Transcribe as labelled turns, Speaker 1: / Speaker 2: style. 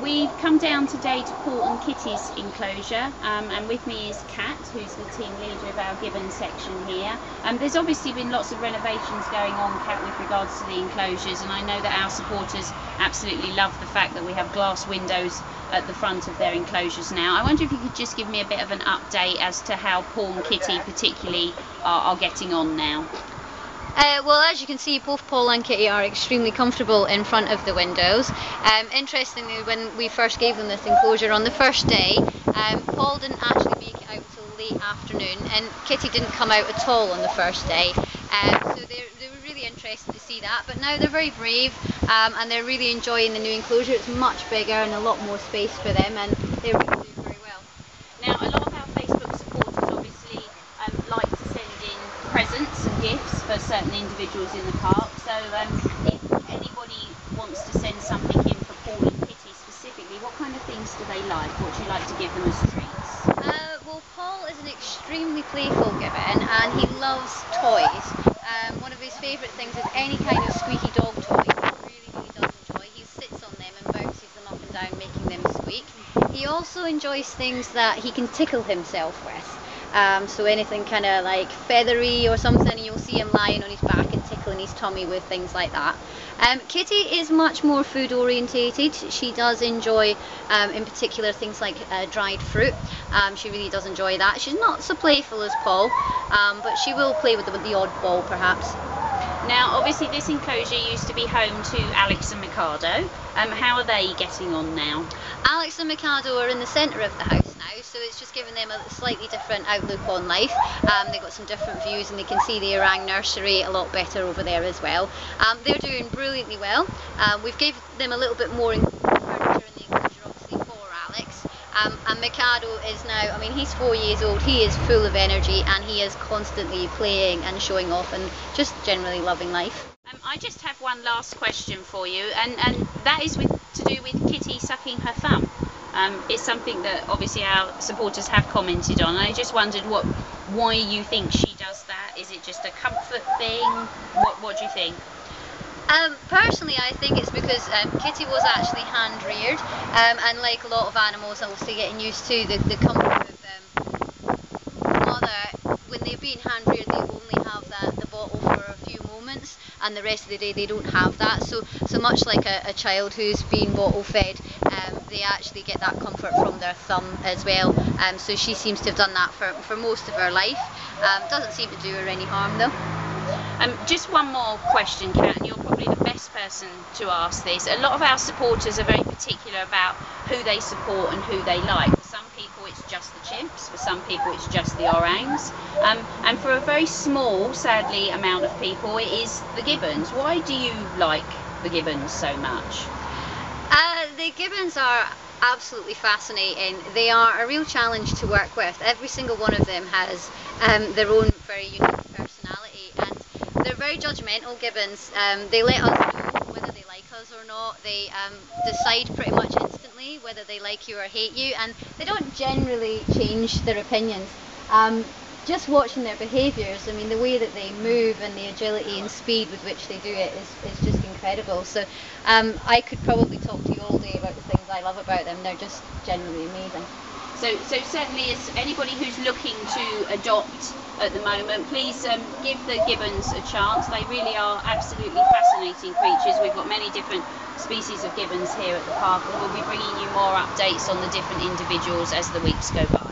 Speaker 1: We've come down today to Paul and Kitty's enclosure, and with me is Kat, who's the team leader of our Gibbons section here. There's obviously been lots of renovations going on, Kat, with regards to the enclosures, and I know that our supporters absolutely love the fact that we have glass windows at the front of their enclosures now. I wonder if you could just give me a bit of an update as to how Paul and Kitty particularly are getting on now.
Speaker 2: Well, as you can see, both Paul and Kitty are extremely comfortable in front of the windows. Interestingly, when we first gave them this enclosure on the first day, Paul didn't actually make it out till late afternoon, and Kitty didn't come out at all on the first day. So they were really interested to see that, but now they're very brave, and they're really enjoying the new enclosure. It's much bigger and a lot more space for them, and they're really doing very well.
Speaker 1: Now, a lot of our Facebook supporters obviously like to send in presents and gifts for certain individuals in the park, so if anybody wants to send something in for Paul and Kitty specifically, what kind of things do they like? What do you like to give them as treats?
Speaker 2: Well, Paul is an extremely playful gibbon, and he loves toys. One of his favourite things is any kind of squeaky dog toy. He really does enjoy. He sits on them and bounces them up and down, making them squeak. He also enjoys things that he can tickle himself with. So anything kind of like feathery or something, you'll see him lying on his back and tickling his tummy with things like that. Kitty is much more food orientated. She does enjoy in particular things like dried fruit. She really does enjoy that. She's not so playful as Paul, but she will play with the odd ball perhaps.
Speaker 1: Now, obviously this enclosure used to be home to Alex and Mikado. How are they getting on now?
Speaker 2: Alex and Mikado are in the centre of the house now, so it's just given them a slightly different outlook on life. They've got some different views, and they can see the orang nursery a lot better over there as well. They're doing brilliantly well. We've given them a little bit more furniture in the enclosure, obviously, for Alex. And Mikado is now, I mean, he's 4 years old, he is full of energy, and he is constantly playing and showing off and just generally loving life.
Speaker 1: I just have one last question for you, and that is to do with Kitty sucking her thumb. It's something that obviously our supporters have commented on. I just wondered why you think she does that. Is it just a comfort thing? What do you think?
Speaker 2: Personally, I think it's because Kitty was actually hand reared, and like a lot of animals, obviously getting used to the comfort of mother. When they're being hand reared, they only have the bottle for a few moments, and the rest of the day they don't have that. So much like a child who's been bottle fed, they actually get that comfort from their thumb as well. So she seems to have done that for most of her life. Doesn't seem to do her any harm though.
Speaker 1: Just one more question, Kat, and you're probably the best person to ask this. A lot of our supporters are very particular about who they support and who they like. For some people it's just the chimps, for some people it's just the orangs, and for a very small, sadly, amount of people it is the gibbons. Why do you like the gibbons so much?
Speaker 2: The gibbons are absolutely fascinating. They are a real challenge to work with. Every single one of them has their own very unique personality, and they're very judgmental gibbons. They let us know whether they like us or not. They decide pretty much instantly whether they like you or hate you, and they don't generally change their opinions. Just watching their behaviours, I mean, the way that they move and the agility and speed with which they do it is just incredible. So I could probably talk to you all day about the things I love about them. They're just generally amazing.
Speaker 1: So certainly, as anybody who's looking to adopt at the moment, please give the gibbons a chance. They really are absolutely fascinating creatures. We've got many different species of gibbons here at the park, and we'll be bringing you more updates on the different individuals as the weeks go by.